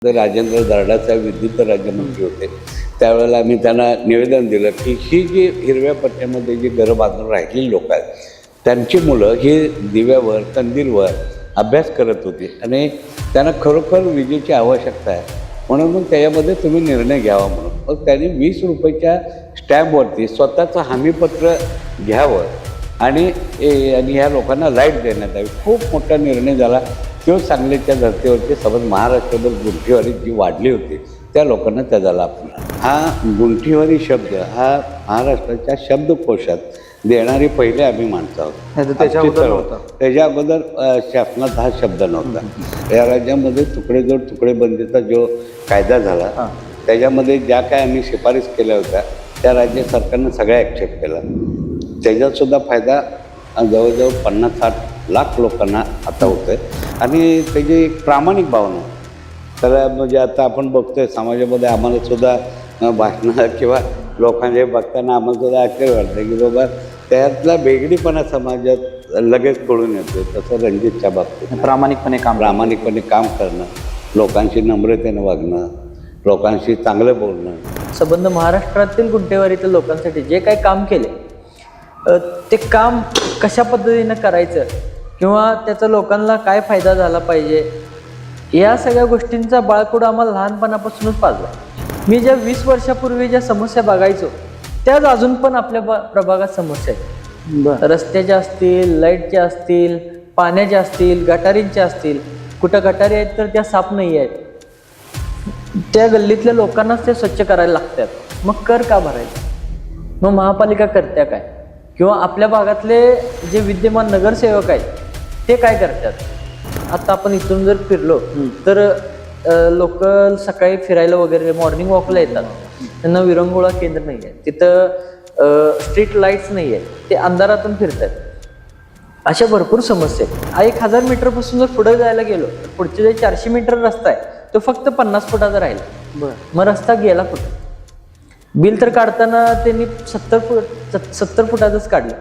राजेंद्र दर्डाचा विद्युत राज्यमंत्री होते त्यावेळेला आम्ही त्यांना निवेदन दिलं की ही जी हिरव्या पट्ट्यामध्ये जी घरं बांधून राहिलेली लोक आहेत त्यांची मुलं ही दिव्यावर कंदीलवर अभ्यास करत होती आणि त्यांना खरोखर विजेची आवश्यकता आहे म्हणून मग त्याच्यामध्ये तुम्ही निर्णय घ्यावा म्हणून मग त्यांनी 20 रुपयाच्या स्टॅम्पवरती स्वतःचं हमीपत्र घ्यावं आणि ह्या लोकांना लाईट देण्यात यावी. खूप मोठा निर्णय झाला. तो सांगलीच्या धर्तीवरती समज महाराष्ट्रभर गुंठेवारी जी वाढली होती त्या लोकांना त्याचा लाभ मिळाला. हा गुंठेवारी शब्द हा महाराष्ट्राच्या शब्दकोशात देणारी पहिले आम्ही माणसं आहोत. त्याच्या अगोदर शासनात हा शब्द नव्हता. या राज्यामध्ये तुकडेजोड तुकडेबंदीचा जो कायदा झाला त्याच्यामध्ये ज्या काय आम्ही शिफारस केल्या होत्या त्या राज्य सरकारनं सगळ्या ॲक्सेप्ट केला. त्याच्यातसुद्धा फायदा जवळजवळ 50-60 लाख लोकांना आता होतं आहे आणि त्याची एक प्रामाणिक भावना तर म्हणजे आता आपण बघतोय समाजामध्ये आम्हालासुद्धा भाषणं किंवा लोकांचे बघताना आम्हालासुद्धा आश्चर्य वाटतं की बाबा त्यातला वेगळीपणा समाजात लगेच कळून येतो. तसं रणजितच्या बाबतीत प्रामाणिकपणे काम करणं, लोकांशी नम्रतेनं वागणं, लोकांशी चांगलं बोलणं. संबंध महाराष्ट्रातील गुंठेवारीतील लोकांसाठी जे काही काम केले ते काम कशा पद्धतीनं करायचं किंवा त्याचा लोकांना काय फायदा झाला पाहिजे या सगळ्या गोष्टींचा बाळकडू आम्हाला लहानपणापासूनच पाजला. मी ज्या 20 वर्षापूर्वी ज्या समस्या बघायचो त्याच अजून पण आपल्या प्रभागात समस्या आहेत. रस्त्याच्या असतील, लाईटच्या असतील, पाण्याच्या असतील, गटारींच्या असतील. कुठं गटारी आहेत तर त्या साफ नाही आहेत. त्या गल्लीतल्या लोकांनाच ते स्वच्छ करायला लागतात. मग कर का भरायचं? मग महापालिका करत्या काय? किंवा आपल्या भागातले जे विद्यमान नगरसेवक आहेत ते काय करतात? आता आपण इथून जर फिरलो तर लोक सकाळी फिरायला वगैरे मॉर्निंग वॉकला येतात. त्यांना विरंगुळा केंद्र नाही आहे, तिथं स्ट्रीट लाईट्स नाही आहेत, ते अंधारातून फिरतात. अशा भरपूर समस्या आहेत. 1000 मीटरपासून जर पुढे जायला गेलो तर पुढचे जे 400 मीटर रस्ता आहे तो फक्त 50 फुटाचा राहिला. मग रस्ता गेला कुठं? बिल तर काढताना त्यांनी 70 फुटाचाच काढलं.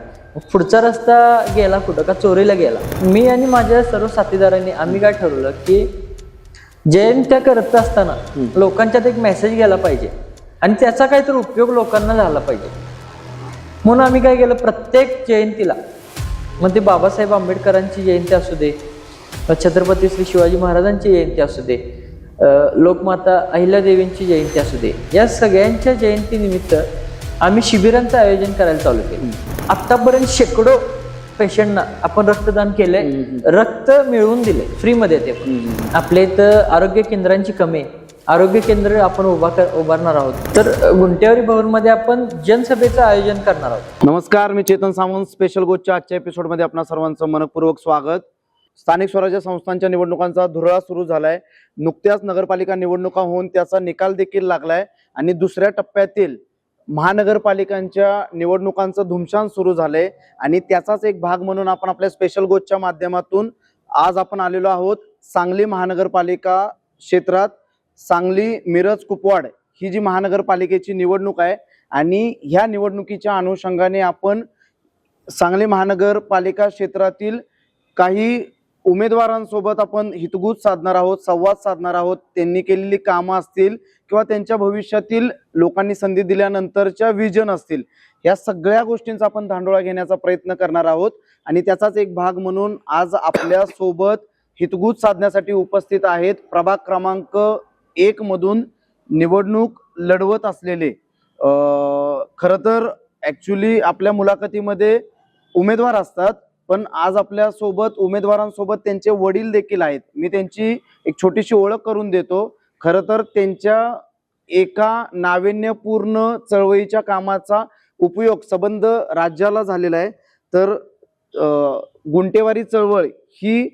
पुढचा रस्ता गेला कुठं? का चोरीला गेला? मी आणि माझ्या सर्व साथीदारांनी आम्ही काय ठरवलं की जयंत्या करत असताना लोकांच्यात एक मेसेज गेला पाहिजे आणि त्याचा काहीतरी उपयोग लोकांना झाला पाहिजे. म्हणून आम्ही काय केलं, प्रत्येक जयंतीला मग ते बाबासाहेब आंबेडकरांची जयंती असू दे, छत्रपती श्री शिवाजी महाराजांची जयंती असू दे, लोकमाता अहिल्यादेवींची जयंती असू दे, या सगळ्यांच्या जयंतीनिमित्त आम्ही शिबिरांचं आयोजन करायला चालू केलं. आत्तापर्यंत शेकडो पेशंटना आपण रक्तदान केलंय, रक्त मिळवून दिले फ्रीमध्ये. ते पण आपल्या इथं आरोग्य केंद्रांची कमी आहे. आरोग्य केंद्र आपण उभारणार आहोत. तर गुंठेवारी भवनमध्ये आपण जनसभेचं आयोजन करणार आहोत. नमस्कार, मी चेतन सावंत. स्पेशल गोष्टच्या आजच्या एपिसोडमध्ये आपणा सर्वांचं मनपूर्वक स्वागत. स्थानिक स्वराज्य संस्थांच्या निवडणुकांचा धुरळा सुरू झालाय. नुकत्याच नगरपालिका निवडणुका होऊन त्याचा निकाल देखील लागलाय आणि दुसऱ्या टप्प्यातील महानगरपालिकांच्या निवडणुकांचं धुमशान सुरू झालंय आणि त्याचाच एक भाग म्हणून आपण आपल्या स्पेशल गोष्टच्या माध्यमातून आज आपण आलेलो आहोत सांगली महानगरपालिका क्षेत्रात. सांगली, मिरज, कुपवाड ही जी महानगरपालिकेची निवडणूक आहे आणि ह्या निवडणुकीच्या अनुषंगाने आपण सांगली महानगरपालिका क्षेत्रातील काही उमेदवारांसोबत आपण हितगुज साधणार आहोत, संवाद साधणार आहोत. त्यांनी केलेली कामं असतील किंवा त्यांच्या भविष्यातील लोकांनी संधी दिल्यानंतरच्या विजन असतील, या सगळ्या गोष्टींचा आपण धांडोळा घेण्याचा प्रयत्न करणार आहोत. आणि त्याचाच एक भाग म्हणून आज आपल्या सोबत हितगुज साधण्यासाठी उपस्थित आहेत प्रभाग क्रमांक 1 मधून निवडणूक लढवत असलेले, खरं तर ऍक्च्युली आपल्या मुलाखतीमध्ये उमेदवार असतात पण आज आपल्या सोबत उमेदवारांसोबत त्यांचे वडील देखील आहेत. मी त्यांची एक छोटीशी ओळख करून देतो. खरं तर त्यांच्या एका नाविन्यपूर्ण चळवळीच्या कामाचा उपयोग संबंध राज्याला झालेला आहे. तर गुंठेवारी चळवळ ही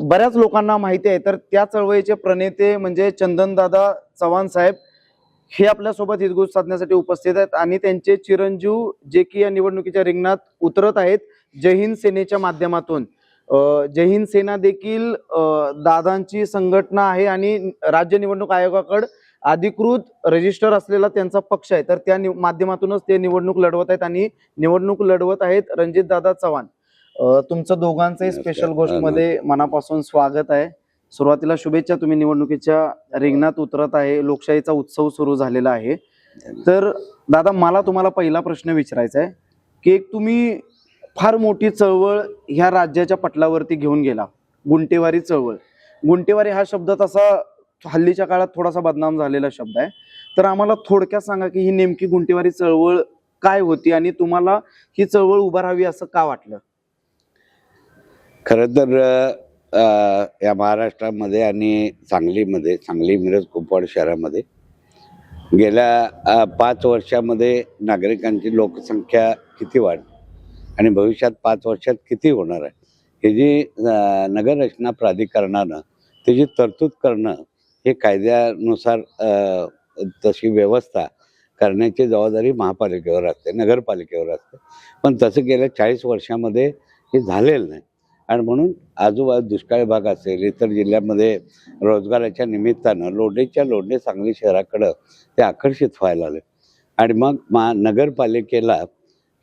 बऱ्याच लोकांना माहिती आहे. तर त्या चळवळीचे प्रणेते म्हणजे चंदनदादा चव्हाण साहेब हे आपल्यासोबत हितगुज साधण्यासाठी उपस्थित आहेत आणि त्यांचे चिरंजीव जे की या निवडणुकीच्या रिंगणात उतरत आहेत जय हिंद सेनेच्या माध्यमातून. जय हिंद सेना देखील दादांची संघटना आहे आणि राज्य निवडणूक आयोगाकडे अधिकृत रजिस्टर असलेला त्यांचा पक्ष आहे. तर त्या माध्यमातूनच ते निवडणूक लढवत आहेत आणि निवडणूक लढवत आहेत रणजितदादा चव्हाण. तुमचं दोघांचंही स्पेशल गोष्ट मध्ये मनापासून स्वागत आहे. सुरुवातीला शुभेच्छा, तुम्ही निवडणुकीच्या रिंगणात उतरत आहे, लोकशाहीचा उत्सव सुरू झालेला आहे. तर दादा, मला तुम्हाला पहिला प्रश्न विचारायचा आहे की एक तुम्ही फार मोठी चळवळ ह्या राज्याच्या पटलावरती घेऊन गेला, गुंटेवारी चळवळ. गुंटेवारी हा शब्द तसा हल्लीच्या काळात थोडासा बदनाम झालेला शब्द आहे. तर आम्हाला थोडक्यात सांगा की ही नेमकी गुंटेवारी चळवळ काय होती आणि तुम्हाला ही चळवळ उभारावी असं का वाटलं? खरं तर या महाराष्ट्रामध्ये आणि सांगलीमध्ये, सांगली मिरज कुपवाड शहरामध्ये गेल्या 5 वर्षामध्ये नागरिकांची लोकसंख्या किती वाढ आणि भविष्यात 5 वर्षात किती होणार आहे, हे जी नगररचना प्राधिकरणानं त्याची तरतूद करणं, हे कायद्यानुसार तशी व्यवस्था करण्याची जबाबदारी महापालिकेवर असते, नगरपालिकेवर असते. पण तसं गेल्या 40 वर्षामध्ये हे झालेलं नाही. आणि म्हणून आजूबाजू दुष्काळी भाग असेल, इतर जिल्ह्यामध्ये रोजगाराच्या निमित्तानं लोंढे सांगली शहराकडं ते आकर्षित व्हायला लागले. आणि मग नगरपालिकेला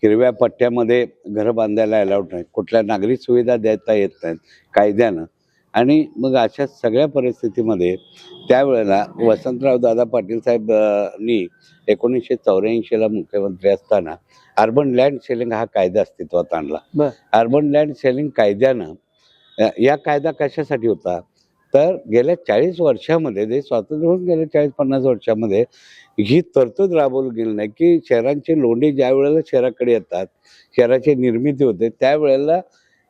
हिरव्या पट्ट्यामध्ये घरं बांधायला अलाउड नाही, कुठल्या नागरी सुविधा देता येत नाहीत कायद्यानं. आणि मग अशा सगळ्या परिस्थितीमध्ये त्यावेळेला वसंतराव दादा पाटील साहेबांनी 1984ला मुख्यमंत्री असताना अर्बन लँड सेलिंग हा कायदा अस्तित्वात आणला. अर्बन लँड सेलिंग कायद्यानं या कायदा कशासाठी होता, तर गेल्या 40 वर्षामध्ये, जे स्वातंत्र्य होऊन गेल्या 40-50 वर्षामध्ये ही तरतूद राबवली गेली नाही की शहरांचे लोंढे ज्या वेळेला शहराकडे येतात, शहराची निर्मिती होते, त्यावेळेला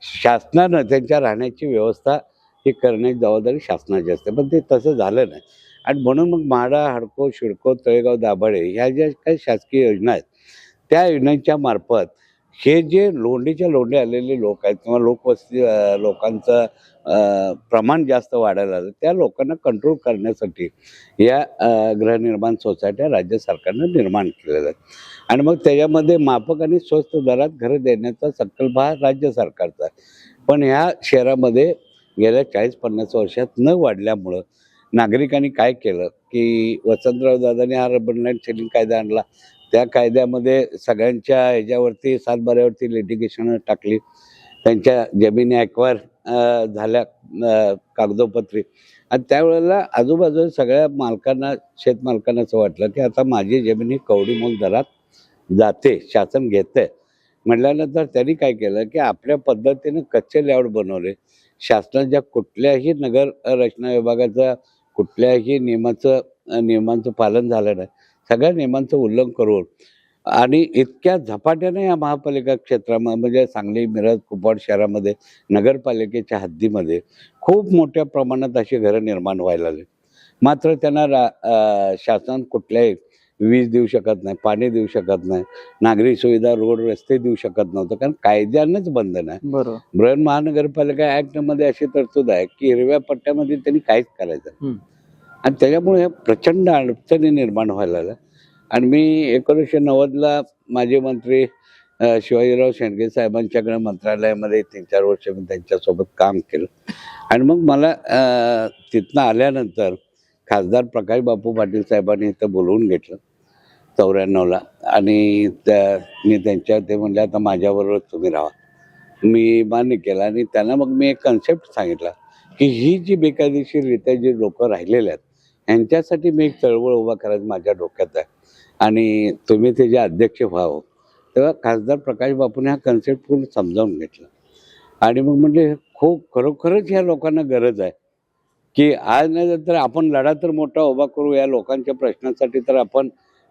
शासनानं त्यांच्या राहण्याची व्यवस्था ही करण्याची जबाबदारी शासनाची असते. पण ते तसं झालं नाही. आणि म्हणून मग म्हाडा, हडको, शिडको, तळेगाव, दाभाडे ह्या ज्या काही शासकीय योजना आहेत, त्या योजनांच्या मार्फत हे जे लोंढे आलेले लोक आहेत किंवा लोकांचं प्रमाण जास्त वाढायला आलं, त्या लोकांना कंट्रोल करण्यासाठी या गृहनिर्माण सोसायट्या राज्य सरकारनं निर्माण केलेल्या आहेत. आणि मग त्याच्यामध्ये माफक आणि स्वस्त दरात घरं देण्याचा संकल्प हा राज्य सरकारचा आहे. पण ह्या शहरामध्ये गेल्या 40-50 वर्षात न वाढल्यामुळं नागरिकांनी काय केलं की वसंतराव दादांनी हा अर्बन लँड सेलिंग कायदा आणला. त्या कायद्यामध्ये सगळ्यांच्या ह्याच्यावरती सातबाऱ्यावरती लिटिगेशन टाकली, त्यांच्या जमिनी ॲक्वायर झाल्या कागदोपत्री. आणि त्यावेळेला आजूबाजूला सगळ्या मालकांना, शेतमालकांना असं वाटलं की आता माझी जमिनी कवडीमोल दरात जाते, शासन घेते. म्हटल्यानंतर त्यांनी काय केलं की आपल्या पद्धतीनं कच्चे लेआउट बनवले. शासनाच्या कुठल्याही नगर रचना विभागाचा कुठल्याही नियमांचं पालन झालं नाही, सगळ्या नियमांचं उल्लंघन करून. आणि इतक्या झपाट्याने या महापालिका क्षेत्रामध्ये, म्हणजे सांगली, मिरज, कुपवाड शहरामध्ये नगरपालिकेच्या हद्दीमध्ये खूप मोठ्या प्रमाणात अशी घरं निर्माण व्हायला लागली. मात्र त्यांना शासन कुठल्याही वीज देऊ शकत नाही, पाणी देऊ शकत नाही, नागरी सुविधा, रोड, रस्ते देऊ शकत नव्हतं, कारण कायद्यानंच बंधन आहे. बरोबर. बृहन महानगरपालिका ॲक्टमध्ये अशी तरतूद आहे की हिरव्या पट्ट्यामध्ये त्यांनी काहीच करायचं. आणि त्याच्यामुळे प्रचंड अडचणी निर्माण व्हायला लागल्या. आणि मी 1990ला माजी मंत्री शिवाजीराव शेंडगे साहेबांच्याकडे मंत्रालयामध्ये 3-4 वर्ष मी त्यांच्यासोबत काम केलं. आणि मग मला तिथनं आल्यानंतर खासदार प्रकाश बापू पाटील साहेबांनी इथं बोलवून घेतलं 94ला. आणि मी ते म्हणले आता माझ्याबरोबर तुम्ही राहा. मी मान्य केलं. आणि त्यांना मग मी एक कन्सेप्ट सांगितला की ही जी बेकायदेशीररित्या जी लोक राहिलेले आहेत यांच्यासाठी मी एक चळवळ उभा करायचं माझ्या डोक्यात आहे आणि तुम्ही त्याचे अध्यक्ष व्हावं. तेव्हा खासदार प्रकाश बापूने हा कन्सेप्ट पूर्ण समजावून घेतला. आणि मग म्हटले खरोखरच ह्या लोकांना गरज आहे की आज नाही तर आपण लढा तर मोठा उभा करू या लोकांच्या प्रश्नासाठी, तर आपण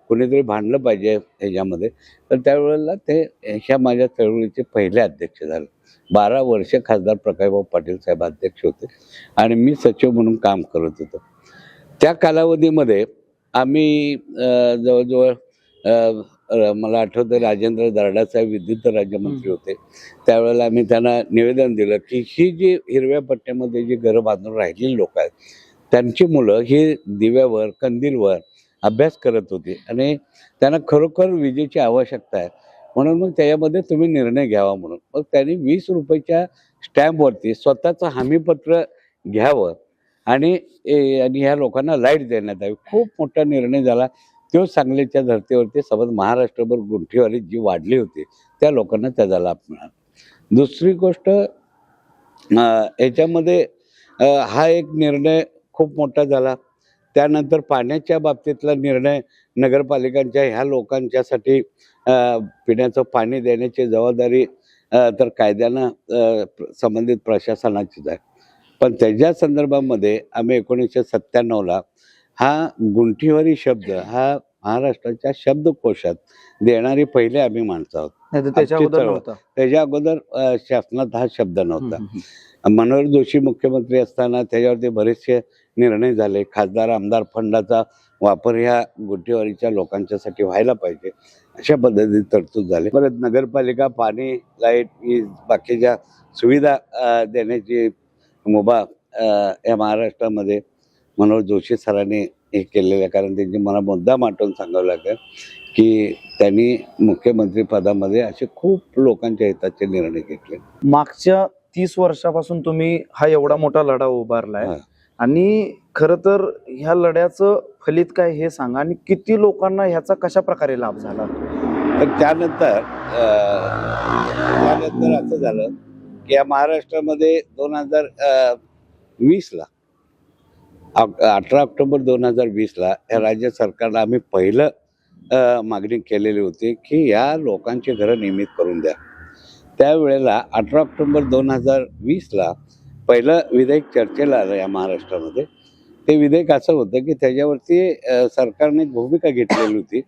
कुणीतरी भांडलं पाहिजे ह्याच्यामध्ये. तर त्यावेळेला ते ह्या माझ्या चळवळीचे पहिले अध्यक्ष झाले. 12 वर्ष खासदार प्रकाशभाऊ पाटील साहेब अध्यक्ष होते आणि मी सचिव म्हणून काम करत होतो. त्या कालावधीमध्ये आम्ही जवळजवळ मला आठवतं राजेंद्र दर्डा साहेब विद्युत राज्यमंत्री होते. त्यावेळेला आम्ही त्यांना निवेदन दिलं की ही जी हिरव्या पट्ट्यामध्ये जी घरं बांधून राहिलेली लोक आहेत त्यांची मुलं ही दिव्यावर, कंदीलवर अभ्यास करत होती आणि त्यांना खरोखर विजेची आवश्यकता आहे. म्हणून मग त्याच्यामध्ये तुम्ही निर्णय घ्यावा म्हणून मग त्यांनी 20 रुपयाच्या स्टॅम्पवरती स्वतःचं हमीपत्र घ्यावं आणि ह्या लोकांना लाईट देण्यात यावी. खूप मोठा निर्णय झाला. तो सांगलीच्या धर्तीवरती समज महाराष्ट्रभर गुंठेवारी जी वाढली होती त्या लोकांना त्याचा लाभ मिळाला. दुसरी गोष्ट याच्यामध्ये हा एक निर्णय खूप मोठा झाला. त्यानंतर पाण्याच्या बाबतीतला निर्णय नगरपालिकांच्या ह्या लोकांच्यासाठी पिण्याचं पाणी देण्याची जबाबदारी तर कायद्यानं संबंधित प्रशासनाचीच आहे. पण त्याच्या संदर्भामध्ये आम्ही 1997ला हा गुंठीवारी शब्द हा महाराष्ट्राच्या शब्दकोशात देणारी पहिले आम्ही माणसं आहोत. नाही तर त्याच्या आमची अगोदर चळवळ. नव्हता. त्याच्या अगोदर शासनात हा शब्द नव्हता. मनोहर जोशी मुख्यमंत्री असताना त्याच्यावरती बरेचसे निर्णय झाले. खासदार आमदार फंडाचा वापर ह्या गुंठेवारीच्या लोकांच्यासाठी व्हायला पाहिजे अशा पद्धतीने तरतूद झाली. परत नगरपालिका पाणी, लाईट, वीज, बाकीच्या सुविधा देण्याची मुभा या महाराष्ट्रामध्ये मनोहर जोशी सरांनी हे केलेलं आहे. कारण त्यांची मला मुद्दा मांडून सांगावं लागेल की त्यांनी मुख्यमंत्री पदामध्ये असे खूप लोकांच्या हिताचे निर्णय घेतले. मागच्या 30 वर्षापासून तुम्ही हा एवढा मोठा लढा उभारलाय हा. आणि खरं तर ह्या लढ्याचं फलित काय हे सांगा आणि किती लोकांना ह्याचा कशा प्रकारे लाभ झाला? तर त्यानंतर असं झालं की या महाराष्ट्रामध्ये 2020ला 18 ऑक्टोबर 2020ला या राज्य सरकारला आम्ही पहिलं मागणी केलेली होती की या लोकांची घरं नियमित करून द्या. त्यावेळेला 18 ऑक्टोबर 2020ला पहिलं विधेयक चर्चेला आलं या महाराष्ट्रामध्ये. ते विधेयक असं होतं की त्याच्यावरती सरकारने भूमिका घेतलेली होती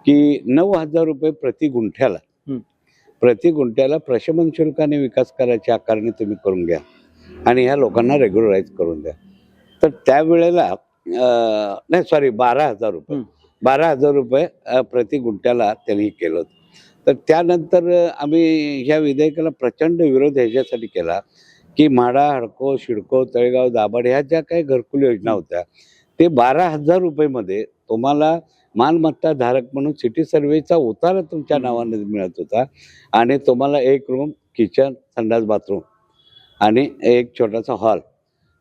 की 9,000 रुपये प्रति गुंठ्याला प्रशमन शुल्काने विकास करायची आकारणी तुम्ही करून घ्या आणि ह्या लोकांना रेग्युलराईज करून द्या. तर त्यावेळेला 12,000 रुपये प्रति गुंठ्याला त्यांनी केलं होतं. तर त्यानंतर आम्ही ह्या विधेयकाला प्रचंड विरोध ह्याच्यासाठी केला की म्हाडा, हडको, शिडको, तळेगाव, दाभाड ह्या ज्या काही घरकुल योजना होत्या ते 12,000 रुपयेमध्ये तुम्हाला मालमत्ता धारक म्हणून सिटी सर्वेचा उतारा तुमच्या नावाने मिळत होता आणि तुम्हाला एक रूम, किचन, संडास, बाथरूम आणि एक छोटासा हॉल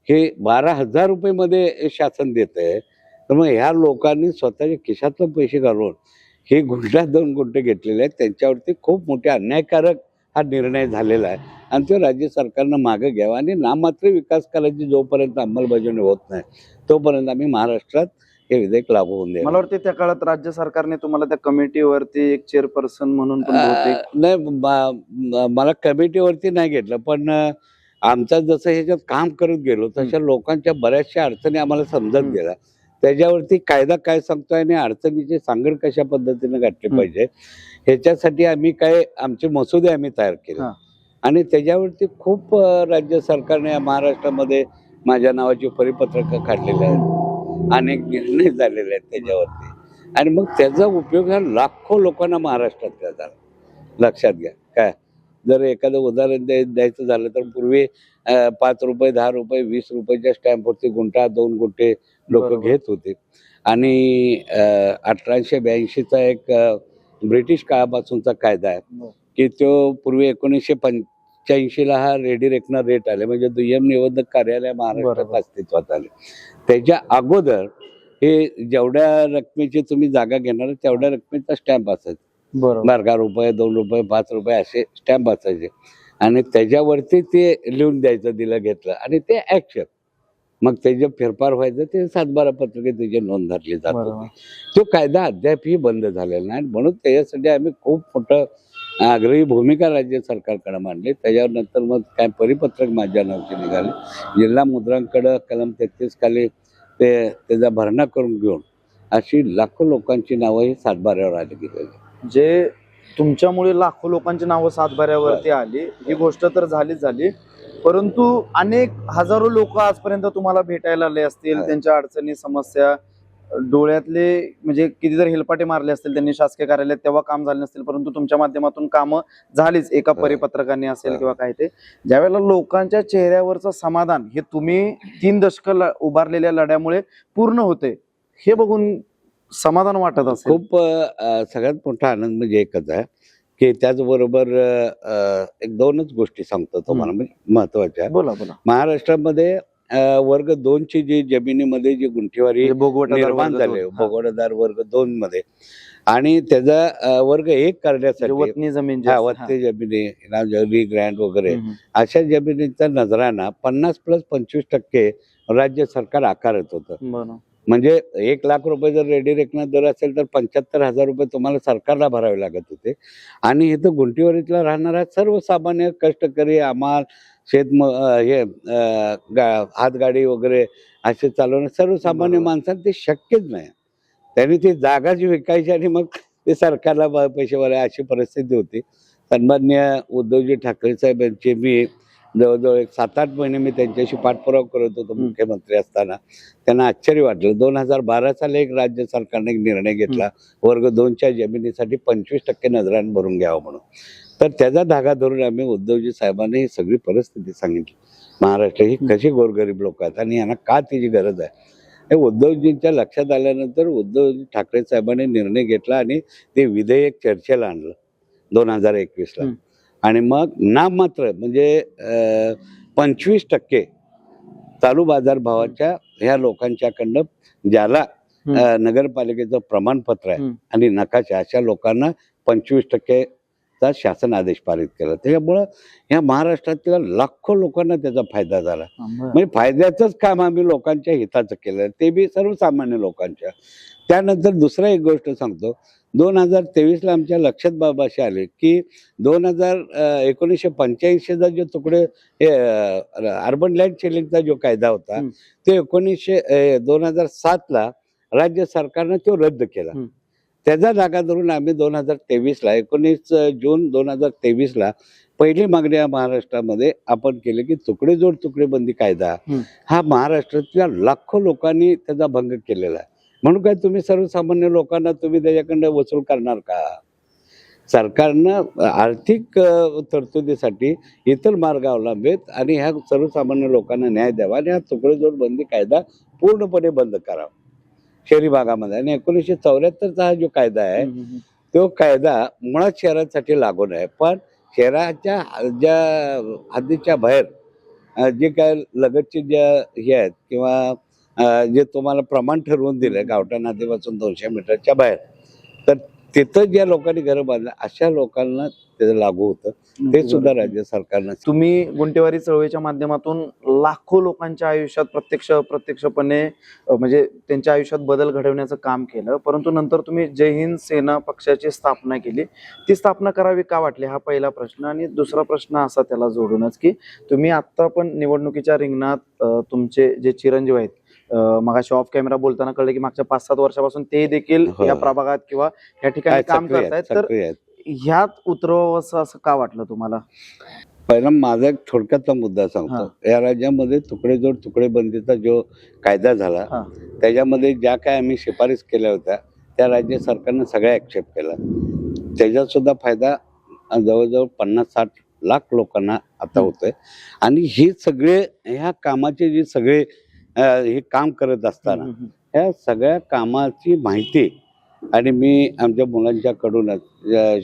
हे 12,000 रुपयेमध्ये शासन देतं आहे. तर मग ह्या लोकांनी स्वतःच्या खिशातून पैसे घालून हे गुंठा 2 गुंठे घेतलेले आहेत. त्यांच्यावरती खूप मोठे अन्यायकारक हा निर्णय झालेला आहे आणि तो राज्य सरकारनं मागं घ्यावा आणि नाममात्र विकास करायची जोपर्यंत अंमलबजावणी होत नाही तोपर्यंत आम्ही महाराष्ट्रात हे विधेयक लागू होऊन द्यावं. मला वाटतं त्या काळात राज्य सरकारने तुम्हाला त्या कमिटीवरती एक चेअरपर्सन म्हणून पण बहुतेक नाही, मला कमिटीवरती नाही घेतलं, पण आमचं जसं ह्याच्यात काम करत गेलो तशा लोकांच्या बऱ्याचशा अडचणी आम्हाला समजत गेल्या. त्याच्यावरती कायदा काय सांगतोय आणि अडचणीची सांगड कशा पद्धतीने गाठली पाहिजे ह्याच्यासाठी आम्ही आमचे मसुदे आम्ही तयार केले आणि त्याच्यावरती खूप राज्य सरकारने या महाराष्ट्रामध्ये माझ्या नावाची परिपत्रकं काढलेली आहेत. अनेक निर्णय झालेले आहेत त्याच्यावरती आणि मग त्याचा उपयोग ह्या लाखो लोकांना महाराष्ट्रात झाला. लक्षात घ्या. काय जर एखादं उदाहरण द्यायचं झालं तर पूर्वी 5 रुपये, 10 रुपये, 20 रुपयाच्या स्टॅम्पवरती गुंठा 2 गुंठे लोक घेत होते आणि 1882चा एक ब्रिटिश काळापासूनचा कायदा आहे की तो पूर्वी 1985ला हा रेडी रेकनर रेट आले म्हणजे दुय्यम निवडणूक कार्यालय महाराष्ट्रात अस्तित्वात आले. त्याच्या अगोदर हे जेवढ्या रकमेची तुम्ही जागा घेणार तेवढ्या रकमेचा स्टॅम्प असायचा. 12 रुपये, 2 रुपये, 5 रुपये असे स्टॅम्प असायचे आणि त्याच्यावरती ते लिहून द्यायचं दिलं घेतलं आणि ते ऍक्शन मग त्याचे फेरफार व्हायचं ते 7/12 पत्रके त्याची नोंद धरली जात होती. तो कायदा अद्यापही बंद झालेला नाही म्हणून त्याच्यासाठी आम्ही खूप मोठं आग्रही भूमिका राज्य सरकारकडे मांडली. त्याच्यावर नंतर मग काय परिपत्रक माझ्या नावाचे निघाले. जिल्हा मुद्रांकडं कलम 33 खाली त्याचा भरणा करून घेऊन अशी लाखो लोकांची नावं ही 7/12वर आली गेलेली. जे तुमच्यामुळे लाखो लोकांची नावं 7/12वरती आली ही गोष्ट तर झाली परंतु अनेक हजारो लोक आजपर्यंत तुम्हाला भेटायला आले असतील. त्यांच्या अडचणी, समस्या डोळ्यातले म्हणजे किती जर हेलपाटे मारले असतील त्यांनी शासकीय कार्यालयात तेव्हा काम झाले नसतील परंतु तुमच्या माध्यमातून कामं झालीच एका परिपत्रकाने असेल किंवा काय ते ज्यावेळेला लोकांच्या चेहऱ्यावरचं समाधान हे तुम्ही 3 दशकं उभारलेल्या लढ्यामुळे पूर्ण होते हे बघून समाधान वाटत असेल. खूप सगळ्यात मोठा आनंद म्हणजे एकच आहे की त्याचबरोबर 1-2च गोष्टी सांगतो तुम्हाला म्हणजे महत्वाच्या. बोला. महाराष्ट्रामध्ये वर्ग 2ची जी जमिनीमध्ये जी गुंठेवारी म्हणजे भोगवटादार निर्माण वर्ग झाले दोन. हा. भोगवटादार वर्ग 2 मध्ये आणि त्याचा वर्ग 1 म्हणजे करण्यासाठी वतनी जमीन जी हा असते. हा. वत्ते जमिनी जरी ग्रँड वगैरे हम्म, अशा जमिनीचा नजराना 50+25% राज्य सरकार आकारत होतं. बरोबर. म्हणजे 1,00,000 रुपये जर रेडी रेकनर दर असेल तर 75,000 रुपये तुम्हाला सरकारला भरावे लागत होते. आणि इथं गुंठेवारीतला राहणारा सर्वसामान्य कष्टकरी हमाल हातगाडी वगैरे असे चालवणं सर्वसामान्य बरोबर. माणसाला ते शक्यच नाही. त्यांनी ती जागाच विकायची आणि मग ते सरकारला पैसे भरावे अशी परिस्थिती होती. सन्माननीय उद्धवजी ठाकरे साहेब यांचे मी जवळजवळ एक 7-8 महिने मी त्यांच्याशी पाठपुरावा करत होतो मुख्यमंत्री असताना. त्यांना आश्चर्य वाटलं. 2012 साली एक राज्य सरकारने एक निर्णय घेतला वर्ग 2च्या जमिनीसाठी 25% नजराण भरून घ्यावं म्हणून. तर त्याचा धागा धरून आम्ही उद्धवजी साहेबांनी ही सगळी परिस्थिती सांगितली. महाराष्ट्र ही कशी गोरगरीब लोक आहेत आणि यांना का त्याची गरज आहे. हे उद्धवजींच्या लक्षात आल्यानंतर उद्धवजी ठाकरे साहेबांनी निर्णय घेतला आणि ते विधेयक चर्चेला आणलं 2021ला. आणि मग नाममात्र म्हणजे 25% चालू बाजारभावाच्या ह्या लोकांच्याकडनं ज्याला नगरपालिकेचं प्रमाणपत्र आहे आणि नकाशा अशा लोकांना 25% चा शासन आदेश पारित केला. त्याच्यामुळं ह्या महाराष्ट्रातल्या लाखो लोकांना त्याचा फायदा झाला. म्हणजे फायद्याचंच काम आम्ही लोकांच्या हिताचं केलं, ते बी सर्वसामान्य लोकांच्या. त्यानंतर दुसरा एक गोष्ट सांगतो. 2023ला आमच्या लक्षात बाब असे आले की 1985चा जो तुकडे अर्बन लँड शेअरिंगचा जो कायदा होता ते 2007ला राज्य सरकारनं तो रद्द केला. त्याचा धागा धरून आम्ही 2023ला 19 जून 2023ला पहिली मागणी महाराष्ट्रामध्ये आपण केली की तुकडेजोड तुकडेबंदी कायदा हा महाराष्ट्रातल्या लाखो लोकांनी त्याचा भंग केलेला आहे. म्हणून काय तुम्ही सर्वसामान्य लोकांना तुम्ही त्याच्याकडनं वसूल करणार का. सरकारनं आर्थिक तरतुदीसाठी इतर मार्ग अवलंबित आणि ह्या सर्वसामान्य लोकांना न्याय द्यावा आणि हा तुकडेजोड बंदी कायदा पूर्णपणे बंद करावा शहरी भागामध्ये. आणि 1974चा हा जो कायदा आहे तो कायदा मुळात शहरांसाठी लागू आहे, पण शहराच्या ज्या हद्दीच्या बाहेर जे काय लगतचे ज्या हे आहेत किंवा जे तुम्हाला प्रमाण ठरवून दिलं गावठा नदीपासून 200 मीटरच्या बाहेर, तर तिथं ज्या लोकांनी घरं बांधलं अशा लोकांना ते लागू होतं. ते सुद्धा राज्य सरकारनं. तुम्ही गुंठेवारी चळवळीच्या माध्यमातून लाखो लोकांच्या आयुष्यात प्रत्यक्षपणे म्हणजे त्यांच्या आयुष्यात बदल घडवण्याचं काम केलं, परंतु नंतर तुम्ही जय हिंद सेना पक्षाची स्थापना केली. ती स्थापना करावी का वाटली हा पहिला प्रश्न. आणि दुसरा प्रश्न असा त्याला जोडूनच की तुम्ही आता पण निवडणुकीच्या रिंगणात तुमचे जे चिरंजीव आहेत, मगाशी ऑफ कॅमेरा बोलताना कळलं की मागच्या 5-7 वर्षापासून ते देखील या प्रभागात किंवा या ठिकाणी काम करतायत. तर ह्यात उतरवावं असं का वाटलं तुम्हाला. पहिला माझा एक थोडक्यातला मुद्दा सांगतो. या राज्यामध्ये तुकडेजोड तुकडेबंदीचा जो कायदा झाला त्याच्यामध्ये ज्या काय आम्ही शिफारस केल्या होत्या त्या राज्य सरकारनं सगळ्या ॲक्सेप्ट केला. त्याचा सुद्धा फायदा जवळजवळ 50-60 लाख लोकांना आता होतोय. आणि ही सगळे ह्या कामाचे जे सगळे हे काम करत असताना ह्या सगळ्या कामाची माहिती आणि मी आमच्या मुलांच्याकडूनच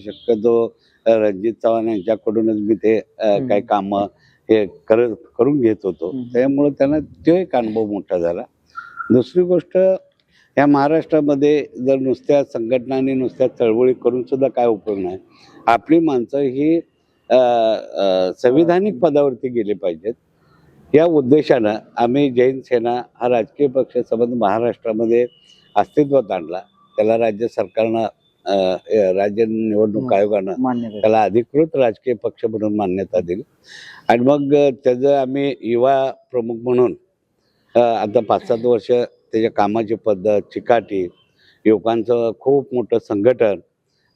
शक्यतो रणजित चव्हाण यांच्याकडूनच मी ते काही कामं हे करून घेत होतो. त्यामुळे त्यांना तो एक अनुभव मोठा झाला. दुसरी गोष्ट, या महाराष्ट्रामध्ये जर नुसत्या संघटना आणि नुसत्या चळवळी करून सुद्धा काय उपयोग नाही. आपली माणसं ही संविधानिक पदावरती गेली पाहिजेत. या उद्देशानं आम्ही जय हिंद सेना हा राजकीय पक्ष संबंध महाराष्ट्रामध्ये अस्तित्वात आणला. त्याला राज्य सरकारनं राज्य निवडणूक आयोगानं त्याला अधिकृत राजकीय पक्ष म्हणून मान्यता दिली. आणि मग त्याचं आम्ही युवा प्रमुख म्हणून आता 5-7 वर्ष त्याच्या कामाची पद्धत, चिकाटी, युवकांचं खूप मोठं संघटन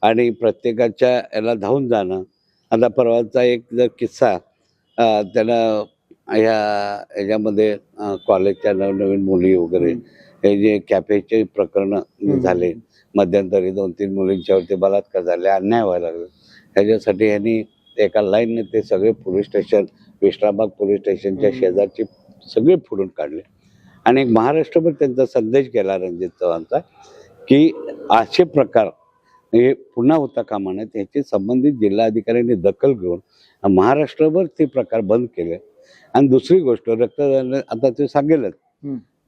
आणि प्रत्येकाच्या याला धावून जाणं. आता परवाचा एक जर किस्सा, त्यानं ह्याच्यामध्ये कॉलेजच्या नवनवीन मुली वगैरे हे जे कॅफेचे प्रकरण झाले, मध्यंतरी 2-3 मुलींच्यावरती बलात्कार झाले, अन्याय व्हायला लागले, ह्याच्यासाठी ह्यांनी एका लाईनने ते सगळे पोलीस स्टेशन, विश्रामबाग पोलीस स्टेशनच्या शेजारची सगळे फोडून काढले. आणि महाराष्ट्रभर त्यांचा संदेश गेला रणजित चव्हाणचा की असे प्रकार हे पुन्हा होता कामा नयेत. ह्याची संबंधित जिल्हाधिकाऱ्यांनी दखल घेऊन महाराष्ट्रभर ते प्रकार बंद केले. आणि दुसरी गोष्ट रक्तदान आता ते सांगेलच,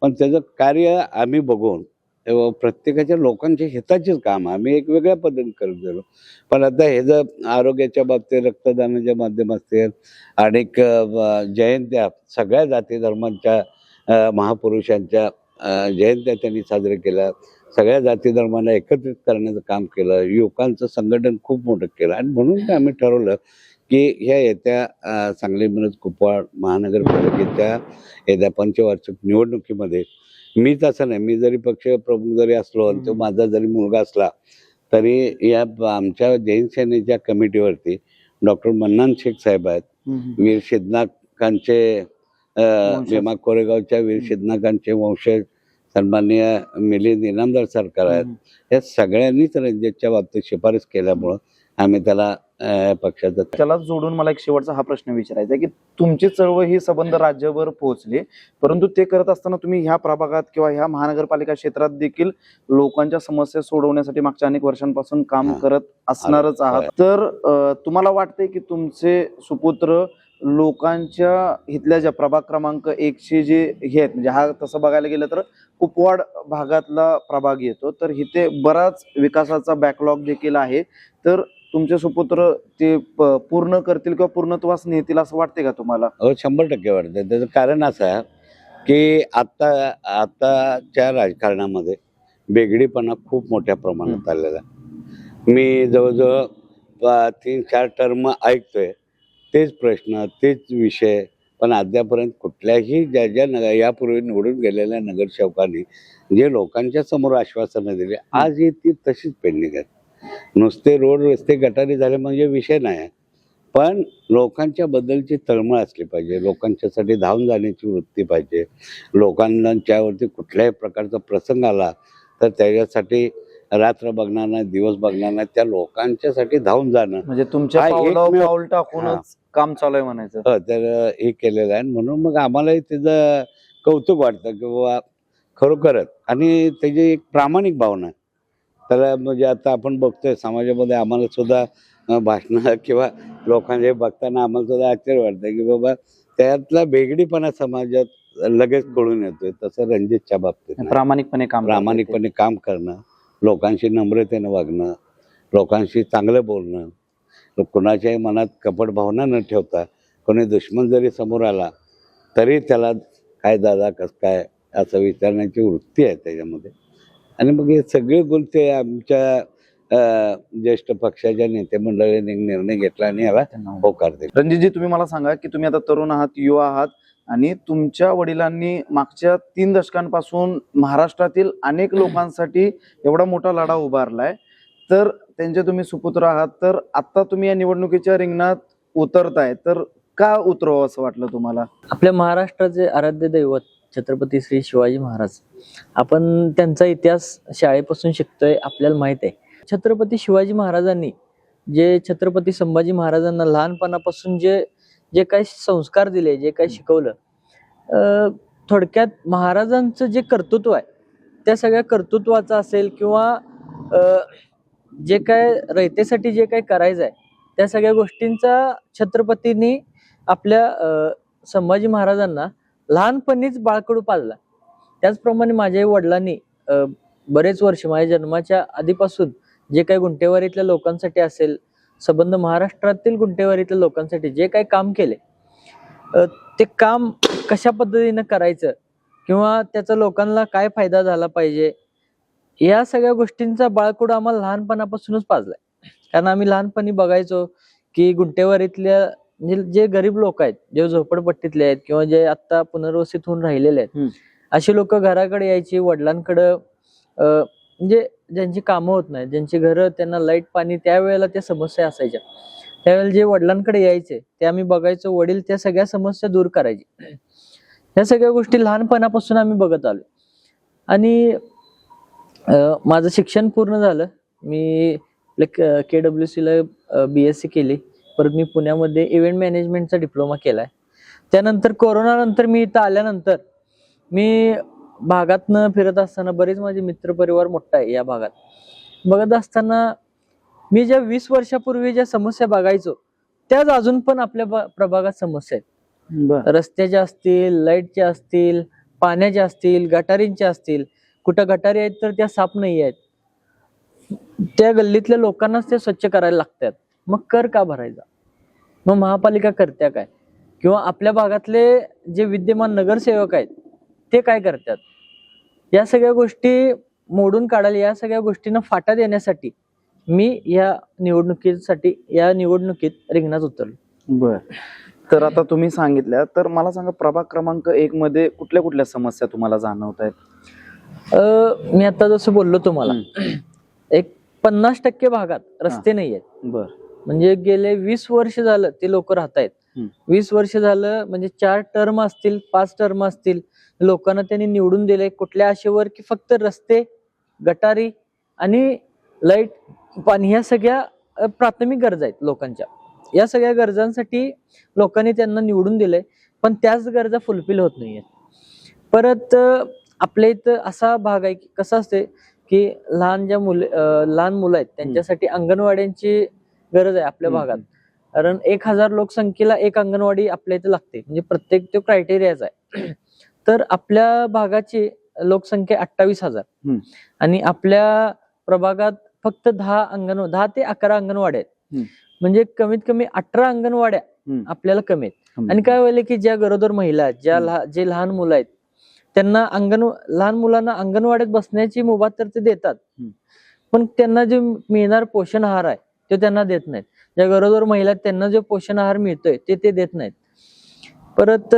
पण त्याचं कार्य आम्ही बघून प्रत्येकाच्या लोकांच्या हिताचेच काम आम्ही एक वेगळ्या पद्धतीने करत गेलो. पण आता हे जर आरोग्याच्या बाबतीत रक्तदानाच्या माध्यमातून अनेक जयंत्या सगळ्या जाती धर्मांच्या महापुरुषांच्या जयंत्या त्यांनी साजरे केल्या. सगळ्या जाती धर्मांना एकत्रित करण्याचं काम केलं. युवकांचं संघटन खूप मोठं केलं आणि म्हणून आम्ही ठरवलं की ह्या येत्या सांगली मिरज कुपवाड महानगरपालिकेच्या येत्या पंचवार्षिक निवडणुकीमध्ये मीच असं नाही, मी जरी पक्ष प्रमुख जरी असलो आणि तो माझा जरी मुलगा असला तरी या आमच्या जैन सेनेच्या कमिटीवरती डॉक्टर मन्नान शेख साहेब आहेत, वीर सिद्धनाकांचे भीमा कोरेगावच्या वीर सिद्धनाकांचे वंशज सन्माननीय मिलिंद इनामदार सरकार आहेत. या सगळ्यांनीच रणजितच्या बाबतीत शिफारस केल्यामुळं आम्ही त्याला पक्षाचा त्याला जोडून मला एक शेवटचा हा प्रश्न विचारायचा आहे की तुमची चळवळ ही संबंध राज्यभर पोहोचली, परंतु ते करत असताना तुम्ही ह्या प्रभागात किंवा ह्या महानगरपालिका क्षेत्रात देखील लोकांच्या समस्या सोडवण्यासाठी मागच्या अनेक वर्षांपासून काम करत असणारच आहात. तर तुम्हाला वाटतंय की तुमचे सुपुत्र लोकांच्या इथल्या ज्या प्रभाग क्रमांक 1चे जे हे आहेत, म्हणजे हा तसं बघायला गेलं तर कुपवाड भागातला प्रभाग येतो, तर इथे बराच विकासाचा बॅकलॉग देखील आहे, तर तुमचे सुपुत्र ते पूर्ण करतील किंवा पूर्णत्वास नेतील असं वाटते का तुम्हाला? 100% वाटतं. त्याचं कारण असं आहे की आताच्या राजकारणामध्ये वेगळीपणा खूप मोठ्या प्रमाणात आलेला आहे. मी जवळजवळ 3-4 टर्म ऐकतोय तेच प्रश्न तेच विषय, पण अद्यापर्यंत कुठल्याही ज्या यापूर्वी निवडून गेलेल्या नगरसेवकांनी जे लोकांच्या समोर आश्वासनं दिली आजही ती तशीच पेंडिंग आहेत. नुसते रोड रस्ते गटारी झाले म्हणजे विषय नाही, पण लोकांच्या बद्दलची तळमळ असली पाहिजे, लोकांच्यासाठी धावून जाण्याची वृत्ती पाहिजे. लोकांच्यावरती कुठल्याही प्रकारचा प्रसंग आला तर त्याच्यासाठी रात्र बघणार नाही, दिवस बघणार नाही, त्या लोकांच्यासाठी धावून जाणं म्हणजे तुमच्या पावलावर पाऊल टाकूनच काम चालू आहे म्हणायचं. तर हे केलेलं आहे. म्हणून मग आम्हालाही त्याचं कौतुक वाटतं की बाबा खरोखरच, आणि त्याची एक प्रामाणिक भावना आहे. त्याला म्हणजे आता आपण बघतोय समाजामध्ये आम्हाला सुद्धा भाषणं किंवा लोकांचे बघताना आम्हाला सुद्धा आश्चर्य वाटतं की बाबा त्यातला वेगळीपणा समाजात लगेच कळून येतोय. तसं रणजितच्या बाबतीत प्रामाणिकपणे काम करणं, लोकांशी नम्रतेनं वागणं, लोकांशी चांगलं बोलणं, कुणाच्याही मनात कपट भावना न ठेवता कोणी दुश्मन जरी समोर आला तरी त्याला काय दादा कसं काय असं विचारण्याची वृत्ती आहे त्याच्यामध्ये. आणि मग हे सगळे गुण ते आमच्या ज्येष्ठ पक्षाच्या नेते मंडळीने निर्णय घेतला आणि याला होकार दिला. रणजितजी, तुम्ही मला सांगा की तुम्ही आता तरुण आहात, युवा आहात, आणि तुमच्या वडिलांनी मागच्या 3 दशकांपासून महाराष्ट्रातील अनेक लोकांसाठी एवढा मोठा लढा उभारलाय, तर त्यांचे तुम्ही सुपुत्र आहात, तर आता तुम्ही या निवडणुकीच्या रिंगणात उतरताय, तर का उतरावं असं वाटलं तुम्हाला? आपल्या महाराष्ट्राचे आराध्य दैवत छत्रपती श्री शिवाजी महाराज, आपण त्यांचा इतिहास शाळेपासून शिकतोय, आपल्याला माहित आहे. छत्रपती शिवाजी महाराजांनी जे छत्रपती संभाजी महाराजांना लहानपणापासून जे काही संस्कार दिले, जे काही शिकवलं, थोडक्यात महाराजांचं जे कर्तृत्व आहे त्या सगळ्या कर्तृत्वाचं असेल किंवा जे काय रयतेसाठी जे काही करायचं आहे त्या सगळ्या गोष्टींचा छत्रपतींनी आपल्या संभाजी महाराजांना लहानपणीच बाळकडू पाजला. त्याचप्रमाणे माझ्या वडिलांनी बरेच वर्ष माझ्या जन्माच्या आधीपासून जे काही गुंठेवारीतल्या लोकांसाठी असेल, संबंध महाराष्ट्रातील गुंठेवारीतल्या लोकांसाठी जे काही काम केले, ते काम कशा पद्धतीनं करायचं किंवा त्याचा लोकांना काय फायदा झाला पाहिजे, या सगळ्या गोष्टींचा बाळकडू आम्हाला लहानपणापासूनच पाजलाय. कारण आम्ही लहानपणी बघायचो की गुंठेवारीतल्या म्हणजे जे गरीब लोक आहेत, जे झोपडपट्टीतले आहेत किंवा जे आता पुनर्वसित होऊन राहिलेले आहेत, अशी लोक घराकडे यायची, वडिलांकडं म्हणजे ज्यांची कामं होत नाहीत, ज्यांची घरं, त्यांना लाईट पाणी त्यावेळेला त्या समस्या असायच्या, त्यावेळेला जे वडिलांकडे यायचे ते आम्ही बघायचो, वडील त्या सगळ्या समस्या दूर करायचे. ह्या सगळ्या गोष्टी लहानपणापासून आम्ही बघत आलो. आणि माझं शिक्षण पूर्ण झालं, मी KWC ला BSc केली, परत मी पुण्यामध्ये इव्हेंट मॅनेजमेंटचा डिप्लोमा केलाय. त्यानंतर कोरोना नंतर मी इथं आल्यानंतर मी भागातनं फिरत असताना, बरेच माझे मित्रपरिवार मोठा आहे या भागात, बघत असताना मी ज्या 20 वर्षापूर्वी ज्या समस्या बघायचो त्याच अजून पण आपल्या प्रभागात समस्या आहेत. बर. रस्त्याच्या असतील, लाईटच्या असतील, पाण्याच्या असतील, गटारींच्या असतील. कुठं गटारी आहेत तर त्या साफ नाही आहेत. त्या गल्लीतल्या लोकांनाच ते स्वच्छ करायला लागतात. मग कर का भरायचा? मग महापालिका करत्या काय? किंवा आपल्या भागातले जे विद्यमान नगरसेवक आहेत ते काय करतात? या सगळ्या गोष्टी मोडून काढायला, या सगळ्या गोष्टींना फाटा देण्यासाठी मी या निवडणुकीत रिंगणात उतरलो. बर. तर आता तुम्ही सांगितल्या, तर मला सांगा प्रभाग क्रमांक 1 मध्ये कुठल्या कुठल्या समस्या तुम्हाला जाणवत आहेत? मी आता जसं बोललो तुम्हाला, एक 50% भागात रस्ते नाही आहेत. बर. म्हणजे गेले 20 वर्ष झालं ते लोक राहत आहेत. 20 वर्ष झालं म्हणजे 4 टर्म असतील, 5 टर्म असतील, लोकांना त्यांनी निवडून दिले कुठल्या आशेवर की फक्त रस्ते, गटारी आणि लाईट, पाणी ह्या सगळ्या प्राथमिक गरजा आहेत लोकांच्या. या सगळ्या गरजांसाठी लोकांनी त्यांना निवडून दिले, पण त्याच गरजा फुलफिल होत नाहीयेत. परत आपल्या इथं असा भाग आहे की कसं असते की लहान मुलं आहेत त्यांच्यासाठी अंगणवाड्यांची गरज आहे आपल्या भागात. कारण 1000 लोकसंख्येला एक अंगणवाडी आपल्या इथे लागते, म्हणजे प्रत्येक तो क्रायटेरियाच आहे. तर आपल्या भागाची लोकसंख्या 28,000 आणि आपल्या प्रभागात फक्त 10 ते 11 अंगणवाड्या आहेत. म्हणजे कमीत कमी 18 अंगणवाड्या आपल्याला कमी आहेत. आणि काय व्हायला की ज्या गरोदर महिला आहेत, जे लहान मुलं आहेत, त्यांना लहान मुलांना अंगणवाड्यात बसण्याची मुभा तर ते देतात, पण त्यांना जे मिळणार पोषण आहार आहे ते त्यांना देत नाहीत. ज्या गरोदर महिला त्यांना जो पोषण आहार मिळतोय ते देत नाहीत. परत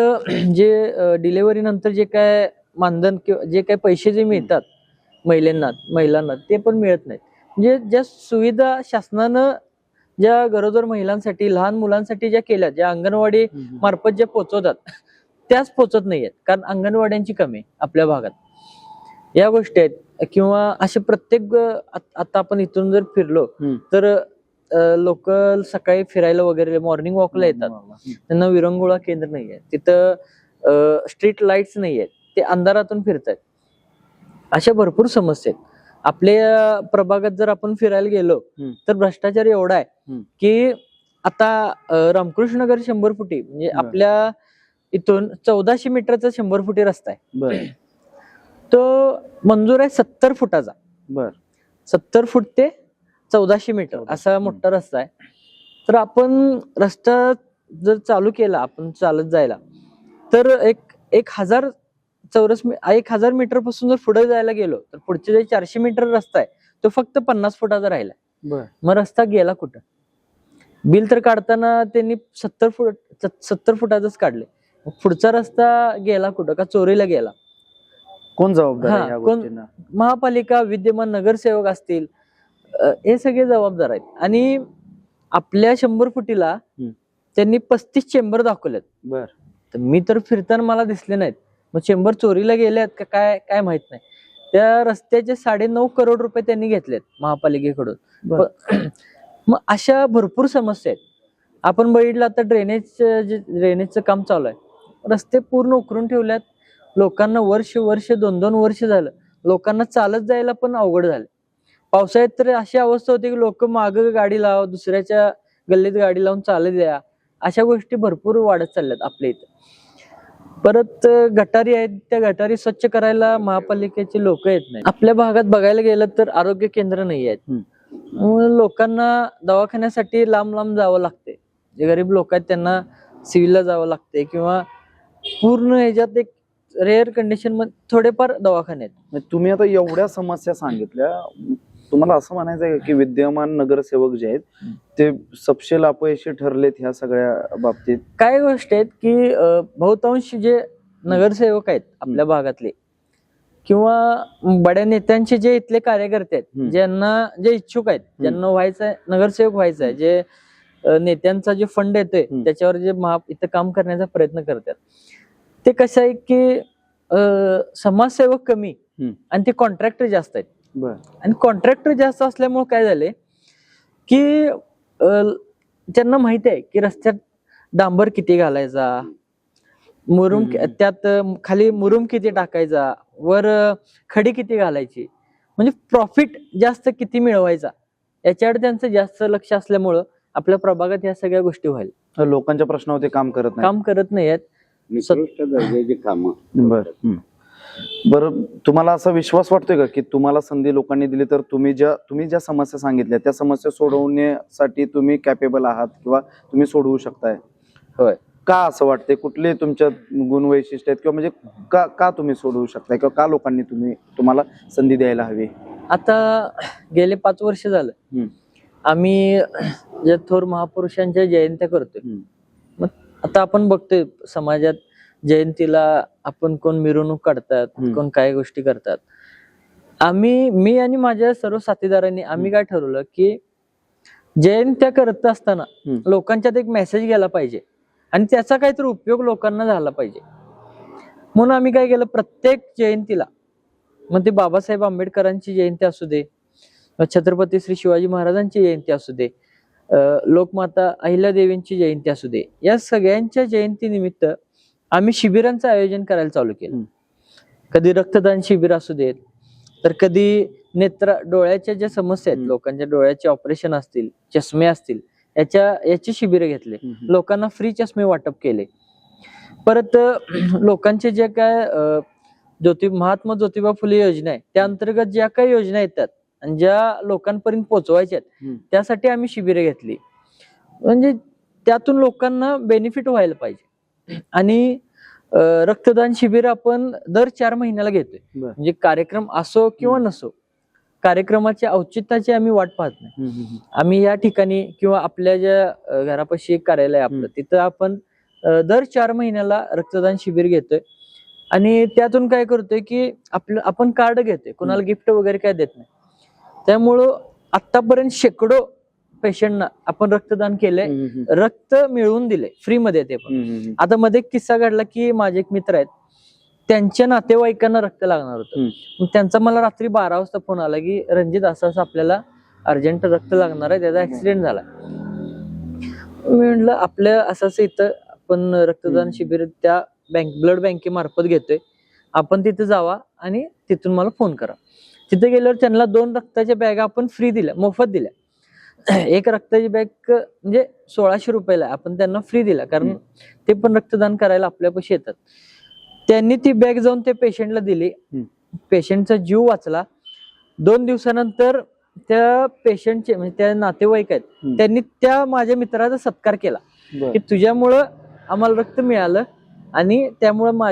जे डिलिव्हरी नंतर जे काय मानधन किंवा जे काय पैसे जे मिळतात महिलांना ते पण मिळत नाहीत. म्हणजे ज्या सुविधा शासनानं ज्या गरोदर महिलांसाठी, लहान मुलांसाठी ज्या केल्या, ज्या अंगणवाडी मार्फत ज्या पोहोचवतात त्याच पोहोचत नाहीयेत, कारण अंगणवाड्यांची कमी आहे आपल्या भागात. या गोष्टी आहेत. किंवा असे प्रत्येक आता आपण इथून जर फिरलो तर लोक सकाळी फिरायला वगैरे मॉर्निंग वॉकला येतात, त्यांना विरंगुळा केंद्र नाहीये तिथं, स्ट्रीट लाईट्स नाहीयेत, ते अंधारातून फिरतायत. अशा भरपूर समस्या आहेत आपल्या प्रभागात. जर आपण फिरायला गेलो तर भ्रष्टाचार एवढा आहे की आता रामकृष्ण नगर 100 फुटी म्हणजे आपल्या इथून 1400 मीटरचा 100 फुटी रस्ता आहे. तो मंजूर आहे 70 फुटाचा. 70 फूट ते 1400 मीटर असा मोठा रस्ता आहे. तर आपण रस्ता जर चालू केला आपण चालत जायला तर 1000 मीटर पासून जर पुढे जायला गेलो तर पुढचे जे 400 मीटर रस्ता आहे तो फक्त 50 फुटाचा राहिला. मग रस्ता गेला कुठं? बिल तर काढताना त्यांनी 70 फुटाचाच काढले. पुढचा रस्ता गेला कुठं? का चोरीला गेला? कोण जबाबदार आहे या गोष्टींना? महापालिका, विद्यमान नगरसेवक असतील, हे सगळे जबाबदार आहेत. आणि आपल्या 100 फुटीला त्यांनी 35 चेंबर दाखवलेत. तर मी तर फिरताना मला दिसले नाहीत. मग चेंबर चोरीला गेल्यात का काय माहित नाही. त्या रस्त्याचे 9.5 करोड रुपये त्यांनी घेतलेत महापालिकेकडून. मग अशा भरपूर समस्या आहेत. आपण बघितलं आता ड्रेनेजचं काम चालू आहे, रस्ते पूर्ण उकरून ठेवल्यात. लोकांना वर्ष 2-2 वर्ष झालं लोकांना चालत जायला पण अवघड झालं. पावसाळ्यात तर अशी अवस्था होती की लोक मागं गाडी लाव, दुसऱ्याच्या गल्लीत गाडी लावून चालत द्या, अशा गोष्टी भरपूर वाढत चालल्यात आपल्या इथं. परत गटारी आहेत, त्या गटारी स्वच्छ करायला महापालिकेचे लोक येत नाही. आपल्या भागात बघायला गेलं तर आरोग्य केंद्र नाही आहेत. लोकांना दवाखान्यासाठी लांब जावं लागते. जे गरीब लोक आहेत त्यांना सिव्हिलला जावं लागते किंवा पूर्ण ह्याच्यात एक रेअर कंडिशन मध्ये थोडेफार दवाखाने आहेत. तुम्ही आता एवढ्या समस्या सांगितल्या, तुम्हाला असं म्हणायचं आहे की विद्यमान नगरसेवक जे आहेत ते सपशेल अपयशी ठरलेत ह्या सगळ्या बाबतीत? काय गोष्ट आहेत की बहुतांश जे नगरसेवक आहेत आपल्या भागातले किंवा बड्या नेत्यांचे जे इथले कार्यकर्ते आहेत, जे इच्छुक आहेत, ज्यांना व्हायचंय नगरसेवक व्हायचंय, जे नेत्यांचा जे फंड येतोय त्याच्यावर जे इथं काम करण्याचा प्रयत्न करतात, ते कसं आहे की समाजसेवक कमी आणि ते कॉन्ट्रॅक्टर जास्त आहेत. आणि कॉन्ट्रॅक्टर जास्त असल्यामुळे काय झाले की त्यांना माहिती आहे की रस्त्यात डांबर किती घालायचा, मुरुम त्यात खाली मुरुम किती टाकायचा, वर खडी किती घालायची, म्हणजे प्रॉफिट जास्त किती मिळवायचा याच्याकडे त्यांचं जास्त लक्ष असल्यामुळं आपल्या प्रभागात या सगळ्या गोष्टी व्हायला. लोकांच्या प्रश्नावर ते काम करत नाही. काम करत नाहीयेत. निकृष्ट दर्जाची कामं. बरं, तुम्हाला असा विश्वास वाटतोय का की तुम्हाला संधी लोकांनी दिली तर तुम्ही ज्या समस्या सांगितल्या त्या समस्या सोडवण्यासाठी तुम्ही कॅपेबल आहात किंवा तुम्ही सोडवू शकताय? होय. का असं वाटतंय? कुठले तुमच्या गुण वैशिष्ट्य आहेत किंवा म्हणजे का तुम्ही सोडवू शकताय किंवा का लोकांनी तुम्हाला संधी द्यायला हवी? आता गेले 5 वर्ष झालं आम्ही ज्या थोर महापुरुषांच्या जयंत्या करतोय. मग आता आपण बघतोय समाजात जयंतीला आपण कोण मिरवणूक काढतात, कोण काय गोष्टी करतात. मी आणि माझ्या सर्व साथीदारांनी आम्ही काय ठरवलं की जयंत्या करत असताना लोकांच्यात एक मेसेज गेला पाहिजे आणि त्याचा काहीतरी उपयोग लोकांना झाला पाहिजे. म्हणून आम्ही काय केलं, प्रत्येक जयंतीला, मग ते बाबासाहेब आंबेडकरांची जयंती असू दे, छत्रपती श्री शिवाजी महाराजांची जयंती असू दे, लोकमाता अहिल्यादेवींची जयंती असू दे, या सगळ्यांच्या जयंती निमित्त आम्ही शिबिरांचं आयोजन करायला चालू केलं. कधी रक्तदान शिबिर असू देत, तर कधी डोळ्याच्या ज्या समस्या आहेत, लोकांच्या डोळ्याचे ऑपरेशन असतील, चष्मे असतील, याची शिबिरे घेतले. लोकांना फ्री चष्मे वाटप केले. परत लोकांचे जे काय महात्मा ज्योतिबा फुले योजना आहे त्या अंतर्गत ज्या काही योजना येतात आणि ज्या लोकांपर्यंत पोहोचवायच्या आहेत त्यासाठी आम्ही शिबिरे घेतली. म्हणजे त्यातून लोकांना बेनिफिट व्हायला पाहिजे. आणि रक्तदान शिबिर आपण दर 4 महिन्याला घेतोय. म्हणजे कार्यक्रम असो किंवा नसो, कार्यक्रमाच्या औचित्याची आम्ही वाट पाहत नाही. आम्ही या ठिकाणी किंवा आपल्या ज्या घरापाशी एक कार्यालय आपलं, तिथं आपण दर 4 महिन्याला रक्तदान शिबिर घेतोय. आणि त्यातून काय करतोय की आपण कार्ड घेतोय, कोणाला गिफ्ट वगैरे काय देत नाही. त्यामुळं आतापर्यंत शेकडो पेशंटना आपण रक्तदान केलंय, रक्त मिळवून दिले फ्रीमध्ये. ते पण आता मध्ये एक किस्सा घडला की माझे एक मित्र आहेत, त्यांच्या नातेवाईकांना रक्त लागणार होतं. मग त्यांचा मला रात्री 12 वाजता फोन आला की रणजित असं आपल्याला अर्जंट रक्त लागणार आहे, त्याचा ऍक्सिडेंट झाला. मी म्हटलं आपल्या असं इथं आपण रक्तदान शिबिर त्या ब्लड बँकेमार्फत घेतोय, आपण तिथे जावा आणि तिथून मला फोन करा. तिथे गेल्यावर त्यांना 2 रक्ताच्या बॅगा आपण फ्री दिल्या, मोफत दिल्या. एक रक्ताची बॅग म्हणजे 1600 रुपयाला आपण त्यांना फ्री दिला, कारण ते पण रक्तदान करायला आपल्यापाशी येतात. त्यांनी ती बॅग जाऊन त्या पेशंटला दिली, पेशंटचा जीव वाचला. 2 दिवसानंतर त्या पेशंटचे म्हणजे त्या नातेवाईक आहेत त्यांनी त्या माझ्या मित्राचा सत्कार केला की तुझ्यामुळं आम्हाला रक्त मिळालं आणि त्यामुळं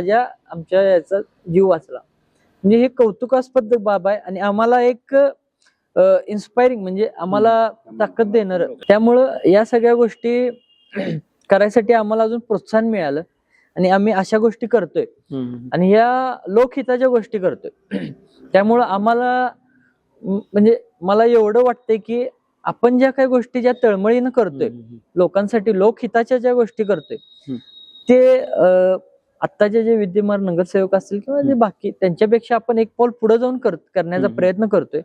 आमच्या याचा जीव वाचला. म्हणजे हे कौतुकास्पद बाब आहे आणि आम्हाला एक इन्स्पायरिंग म्हणजे आम्हाला ताकद देणार. त्यामुळं या सगळ्या गोष्टी करायसाठी आम्हाला अजून प्रोत्साहन मिळालं आणि आम्ही अशा गोष्टी करतोय आणि या लोकहिताच्या गोष्टी करतोय. त्यामुळं आम्हाला म्हणजे मला एवढं वाटतंय की आपण ज्या काही गोष्टी ज्या तळमळीनं करतोय लोकांसाठी, लोकहिताच्या ज्या गोष्टी करतोय, ते आत्ताचे जे विद्यमान नगरसेवक असतील किंवा जे बाकी त्यांच्यापेक्षा आपण एक पाऊल पुढे जाऊन करण्याचा प्रयत्न करतोय.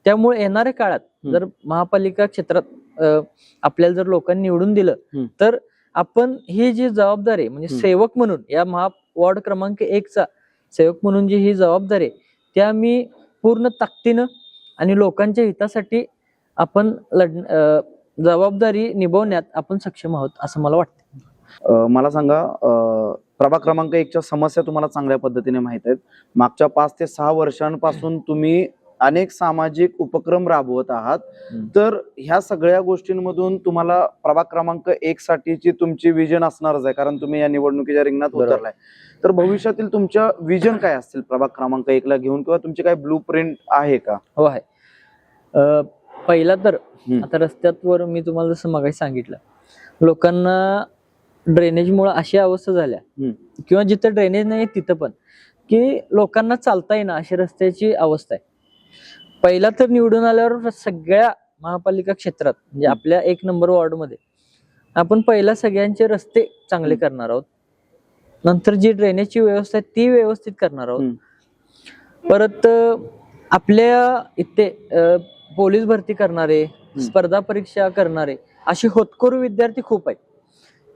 त्यामुळे येणाऱ्या काळात जर महापालिका क्षेत्रात आपल्याला जर लोकांनी निवडून दिलं तर आपण ही जी जबाबदारी आहे म्हणजे सेवक म्हणून या वॉर्ड क्रमांक 1चा सेवक म्हणून जी ही जबाबदारी आहे त्या मी पूर्ण ताकदीनं आणि लोकांच्या हितासाठी आपण जबाबदारी निभवण्यात आपण सक्षम आहोत असं मला वाटतं. मला सांगा, प्रभाग क्रमांक 1च्या समस्या तुम्हाला चांगल्या पद्धतीने माहित आहेत. मागच्या 5 ते 6 वर्षांपासून तुम्ही अनेक सामाजिक उपक्रम राबवत आहात. तर ह्या सगळ्या गोष्टींमधून तुम्हाला प्रभाग क्रमांक 1 साठीची तुमची विजन असणारच आहे, कारण तुम्ही या निवडणुकीच्या रिंगणात उतरलाय. तर भविष्यातील तुमच्या विजन काय असतील प्रभाग क्रमांक 1ला घेऊन, किंवा तुमची काय ब्लू प्रिंट आहे का? हो आहे. पहिला तर आता रस्त्यावर मी तुम्हाला जसं मगाशी सांगितलं, लोकांना ड्रेनेजमुळे अशी अवस्था झाल्या किंवा जिथं ड्रेनेज नाही तिथं पण की लोकांना चालता येईना अशी रस्त्याची अवस्था आहे. पहिला तर निवडून आल्यावर सगळ्या महापालिका क्षेत्रात म्हणजे आपल्या 1 नंबर वॉर्डमध्ये आपण पहिला सगळ्यांचे रस्ते चांगले करणार आहोत. नंतर जी ड्रेनेजची व्यवस्था आहे ती व्यवस्थित करणार आहोत. परत आपल्या इथे पोलीस भरती करणारे, स्पर्धा परीक्षा करणारे असे होतकरू विद्यार्थी खूप आहेत.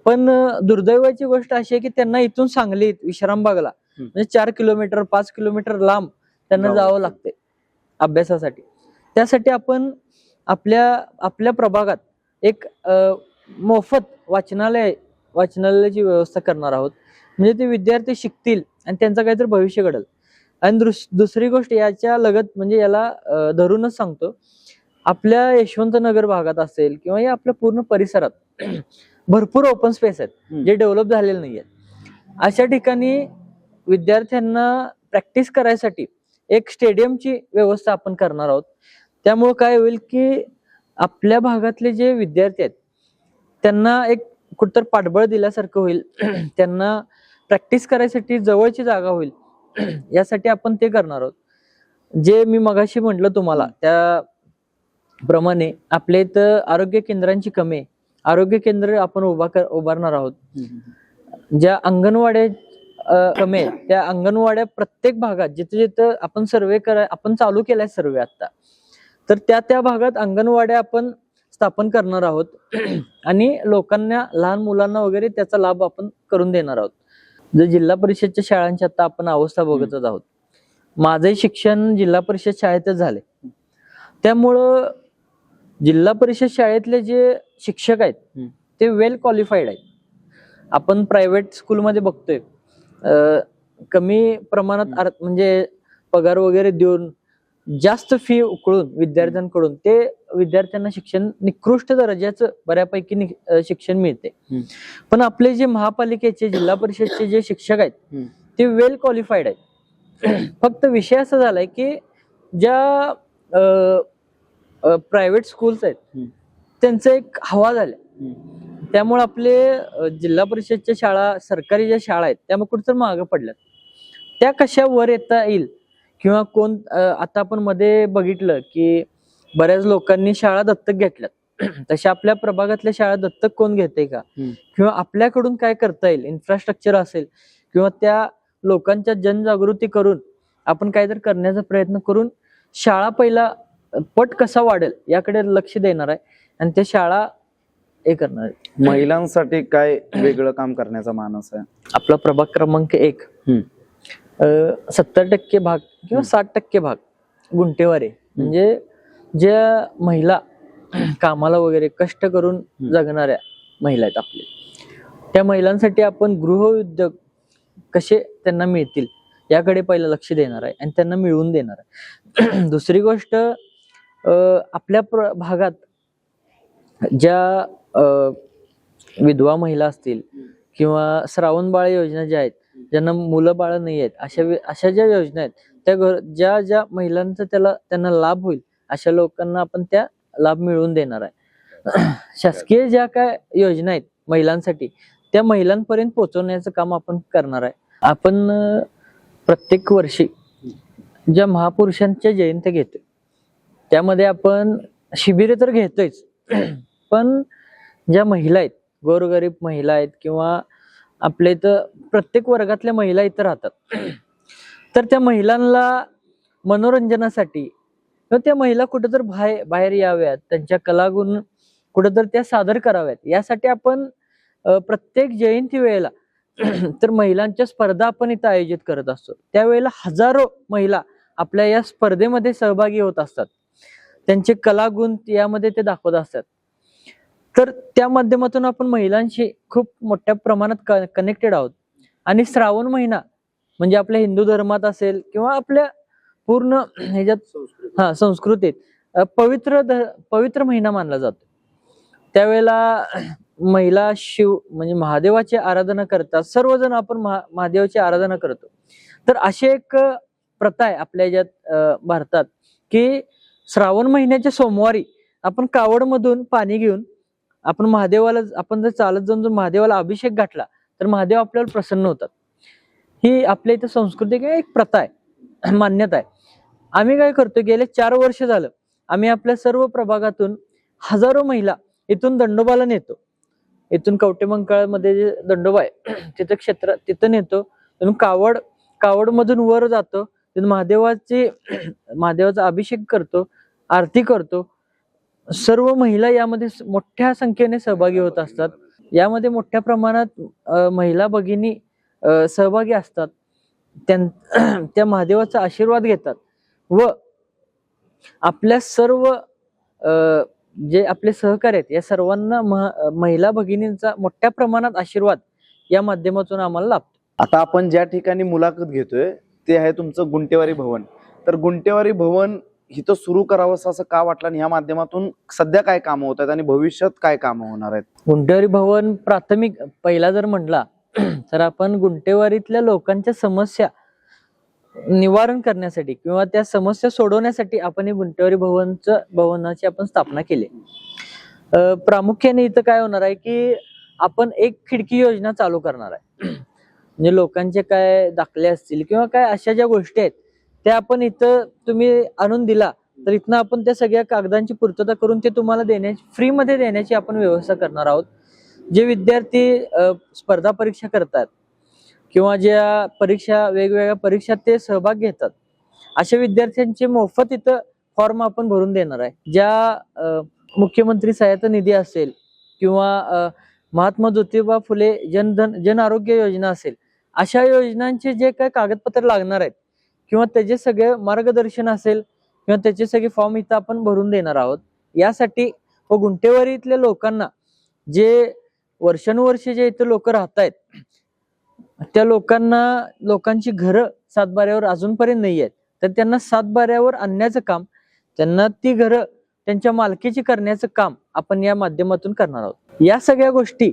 पण दुर्दैवाची गोष्ट अशी आहे की त्यांना इथून सांगलीत विश्रामबागला म्हणजे 4 किलोमीटर 5 किलोमीटर लांब त्यांना जावं लागते अभ्यासासाठी. त्यासाठी आपण आपल्या प्रभागात एक मोफत वाचनालयाची व्यवस्था करणार आहोत. म्हणजे ते विद्यार्थी शिकतील आणि त्यांचं काहीतरी भविष्य घडेल. आणि दुसरी गोष्ट याच्या लगत म्हणजे याला धरूनच सांगतो, आपल्या यशवंतनगर भागात असेल किंवा या आपल्या पूर्ण परिसरात भरपूर ओपन स्पेस आहेत जे डेव्हलप झालेले नाही आहेत. अशा ठिकाणी विद्यार्थ्यांना प्रॅक्टिस करायसाठी एक स्टेडियमची व्यवस्था आपण करणार आहोत. त्यामुळे काय होईल की आपल्या भागातले जे विद्यार्थी आहेत त्यांना एक कुठतर पाठबळ दिल्यासारखं होईल. त्यांना प्रॅक्टिस करायसाठी जवळची जागा होईल. यासाठी आपण ते करणार आहोत. जे मी मगाशी म्हटलं तुम्हाला त्याप्रमाणे आपल्या इथं आरोग्य केंद्रांची कमी आहे. आरोग्य केंद्र आपण उभारणार आहोत. ज्या अंगणवाड्या कमी आहेत त्या अंगणवाड्या प्रत्येक भागात जिथे जिथं आपण आपण चालू केलाय सर्वे आता, तर त्या भागात अंगणवाड्या आपण स्थापन करणार आहोत आणि लोकांना, लहान मुलांना वगैरे त्याचा लाभ आपण करून देणार आहोत. जर जिल्हा परिषदच्या शाळांची आता आपण अवस्था बघतच आहोत. माझंही शिक्षण जिल्हा परिषद शाळेतच झाले. त्यामुळं जिल्हा परिषद शाळेतले जे शिक्षक आहेत ते वेल क्वालिफाईड आहेत. आपण प्रायव्हेट स्कूलमध्ये बघतोय कमी प्रमाणात म्हणजे पगार वगैरे देऊन जास्त फी उकळून विद्यार्थ्यांकडून ते विद्यार्थ्यांना शिक्षण निकृष्ट दर्जाचं बऱ्यापैकी शिक्षण मिळते. पण आपले जे महापालिकेचे, जिल्हा परिषदचे जे शिक्षक आहेत ते वेल क्वालिफाईड आहेत. फक्त विषय असा झालाय की ज्या प्रायव्हेट स्कूल्स आहेत त्यांचं एक हवा झाल्या. त्यामुळे आपले जिल्हा परिषदच्या शाळा, सरकारी ज्या शाळा आहेत त्यामुळे कुठेतरी मागं पडल्यात. त्या कशा वर येता येईल किंवा कोण, आता आपण मध्ये बघितलं की बऱ्याच लोकांनी शाळा दत्तक घेतल्यात. तशा आपल्या प्रभागातल्या शाळा दत्तक कोण घेते का, किंवा आपल्याकडून काय करता येईल, इन्फ्रास्ट्रक्चर असेल किंवा त्या लोकांच्या जनजागृती करून आपण काहीतरी करण्याचा प्रयत्न करून शाळा पहिला पट कसा वाढेल याकडे लक्ष देणार आहे आणि त्या शाळा हे करणार आहे. महिलांसाठी काय वेगळं काम करण्याचा मानस आहे? आपला प्रभाग क्रमांक 1 70% भाग किंवा 60% भाग गुंठेवारी, म्हणजे ज्या महिला कामाला वगैरे कष्ट करून जगणाऱ्या महिला आहेत आपले, त्या महिलांसाठी आपण गृहउद्योग कसे त्यांना मिळतील याकडे पहिलं लक्ष देणार आहे आणि त्यांना मिळवून देणार आहे. दुसरी गोष्ट, आपल्या भागात ज्या विधवा महिला असतील किंवा श्रावणबाळ योजना ज्या आहेत, ज्यांना मुलं बाळ नाही आहेत, अशा ज्या योजना आहेत त्या ज्या महिलांचा त्यांना लाभ होईल अशा लोकांना आपण त्या लाभ मिळवून देणार आहे. शासकीय ज्या काय योजना आहेत महिलांसाठी त्या महिलांपर्यंत पोहोचवण्याचं काम आपण करणार आहे. आपण प्रत्येक वर्षी ज्या महापुरुषांच्या जयंत्या घेतो त्यामध्ये आपण शिबिरे तर घेतोयच, पण ज्या महिला आहेत, गोरगरीब महिला आहेत किंवा आपल्या इथं प्रत्येक वर्गातल्या महिला इथं राहतात, तर त्या महिलांना मनोरंजनासाठी किंवा त्या महिला कुठेतरी बाहेर याव्यात, त्यांच्या कलागुण कुठेतरी त्या सादर कराव्यात, यासाठी आपण प्रत्येक जयंती वेळेला तर महिलांच्या स्पर्धा आपण इथं आयोजित करत असतो. त्यावेळेला हजारो महिला आपल्या या स्पर्धेमध्ये सहभागी होत असतात. त्यांचे कलागुण यामध्ये ते दाखवत असतात. तर त्या माध्यमातून आपण महिलांशी खूप मोठ्या प्रमाणात कनेक्टेड आहोत. आणि श्रावण महिना म्हणजे आपल्या हिंदू धर्मात असेल किंवा आपल्या पूर्ण ह्याच्यात संस्कृतीत पवित्र महिना मानला जातो. त्यावेळेला महिला म्हणजे महादेवाची आराधना करतात. सर्वजण आपण महादेवाची आराधना करतो. तर अशी एक प्रथा आहे आपल्या ह्याच्यात भारतात की श्रावण महिन्याच्या सोमवारी आपण कावडमधून पाणी घेऊन आपण महादेवाला, आपण जर चालत जाऊन जर महादेवाला अभिषेक घातला तर महादेव आपल्याला प्रसन्न होतात. ही आपल्या इथं संस्कृती एक प्रथा आहे, मान्यता आहे. आम्ही काय करतो, गेले 4 वर्ष झालं आम्ही आपल्या सर्व प्रभागातून हजारो महिला इथून दंडोबाला नेतो. इथून कवटेमंकाळमध्ये जे दंडोबा आहे तिथं तिथं नेतो. तिथून कावड मधून वर जातो. तिथून महादेवाचा अभिषेक करतो, आरती करतो. सर्व महिला यामध्ये मोठ्या संख्येने सहभागी होत असतात. यामध्ये मोठ्या प्रमाणात महिला भगिनी सहभागी असतात. त्या महादेवाचा आशीर्वाद घेतात व आपल्या सर्व जे आपले सहकारी आहेत या सर्वांना महिला भगिनींचा मोठ्या प्रमाणात आशीर्वाद या माध्यमातून आम्हाला लाभतो. आता आपण ज्या ठिकाणी मुलाखत घेतोय ते आहे तुमचं गुंटेवारी भवन. तर गुंटेवारी भवन इथं सुरू करावं असं का वाटलं आणि ह्या माध्यमातून सध्या काय कामं होत आहेत आणि भविष्यात काय कामं होणार आहेत? गुंटेवारी भवन प्राथमिक पहिला जर म्हटला तर आपण गुंटेवारीतल्या लोकांच्या समस्या निवारण करण्यासाठी किंवा त्या समस्या सोडवण्यासाठी आपण हे गुंटेवारी भवनाची आपण स्थापना केली. प्रामुख्याने इथं काय होणार आहे की आपण एक खिडकी योजना चालू करणार आहे. म्हणजे लोकांचे काय दाखले असतील किंवा काय अशा ज्या गोष्टी आहेत त्या आपण इथं तुम्ही आणून दिला तर इथनं आपण त्या सगळ्या कागदांची पूर्तता करून ते तुम्हाला फ्रीमध्ये देण्याची आपण व्यवस्था करणार आहोत. जे विद्यार्थी स्पर्धा परीक्षा करतात किंवा ज्या परीक्षा वेगवेगळ्या परीक्षात ते सहभाग घेतात अशा विद्यार्थ्यांचे मोफत इथं फॉर्म आपण भरून देणार आहे. ज्या मुख्यमंत्री सहायता निधी असेल किंवा महात्मा ज्योतिबा फुले जन आरोग्य योजना असेल अशा योजनांचे जे काही कागदपत्र लागणार आहेत किंवा त्याचे सगळे मार्गदर्शन असेल किंवा त्याचे सगळे फॉर्म इथं आपण भरून देणार आहोत. यासाठी व गुंटेवारीतल्या लोकांना जे वर्षानुवर्षे जे इथं लोक राहत आहेत त्या लोकांची घरं सातबाऱ्यावर अजूनपर्यंत नाही आहेत तर त्यांना सातबाऱ्यावर आणण्याचं काम, त्यांना ती घरं त्यांच्या मालकीची करण्याचं काम आपण या माध्यमातून करणार आहोत. या सगळ्या गोष्टी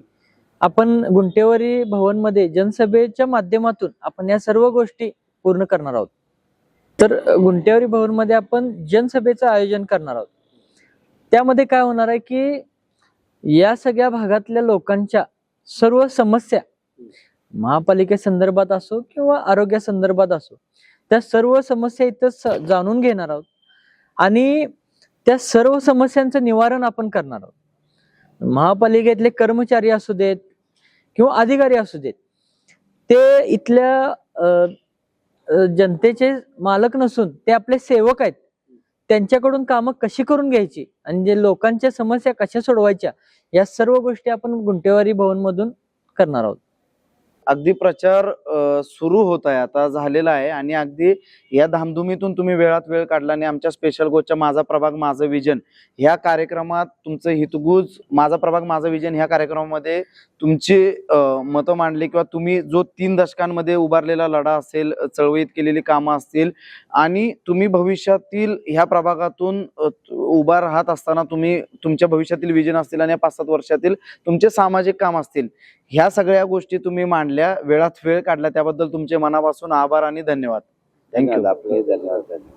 आपण गुंटेवारी भवनमध्ये जनसभेच्या माध्यमातून आपण या सर्व गोष्टी पूर्ण करणार आहोत. तर गुंटेवारी भवनमध्ये आपण जनसभेचं आयोजन करणार आहोत. त्यामध्ये काय होणार आहे की या सगळ्या भागातल्या लोकांच्या सर्व समस्या महापालिकेसंदर्भात असो किंवा आरोग्या संदर्भात असो त्या सर्व समस्या इथं जाणून घेणार आहोत आणि त्या सर्व समस्यांचं निवारण आपण करणार आहोत. महापालिकेतले कर्मचारी असू देत किंवा अधिकारी असू देत ते इथल्या जनतेचे मालक नसून ते आपले सेवक आहेत. त्यांच्याकडून कामं कशी करून घ्यायची आणि जे लोकांच्या समस्या कशा सोडवायच्या या सर्व गोष्टी आपण गुंटेवारी भवन मधून करणार आहोत. अगदी प्रचार सुरू होत आहे, आता झालेला आहे आणि अगदी या धामधुमीतून तुम्ही वेळात वेळ काढला आणि आमच्या स्पेशल गोष्टच्या माझा प्रभाग माझं विजन ह्या कार्यक्रमात तुमचं हितगुज माझा प्रभाग माझं विजन ह्या कार्यक्रमामध्ये तुमची मतं मांडली किंवा तुम्ही जो 3 दशकांमध्ये उभारलेला लढा असेल, चळवळीत केलेली कामं असतील आणि तुम्ही भविष्यातील ह्या प्रभागातून उभा राहत असताना तुम्ही तुमच्या भविष्यातील विजन असतील आणि 5-7 वर्षातील तुमचे सामाजिक काम असतील ह्या सगळ्या गोष्टी तुम्ही मांडल्या, वेळात वेळ काढला त्याबद्दल तुमचे मनापासून आभार आणि धन्यवाद. थँक्यू. आपले धन्यवाद.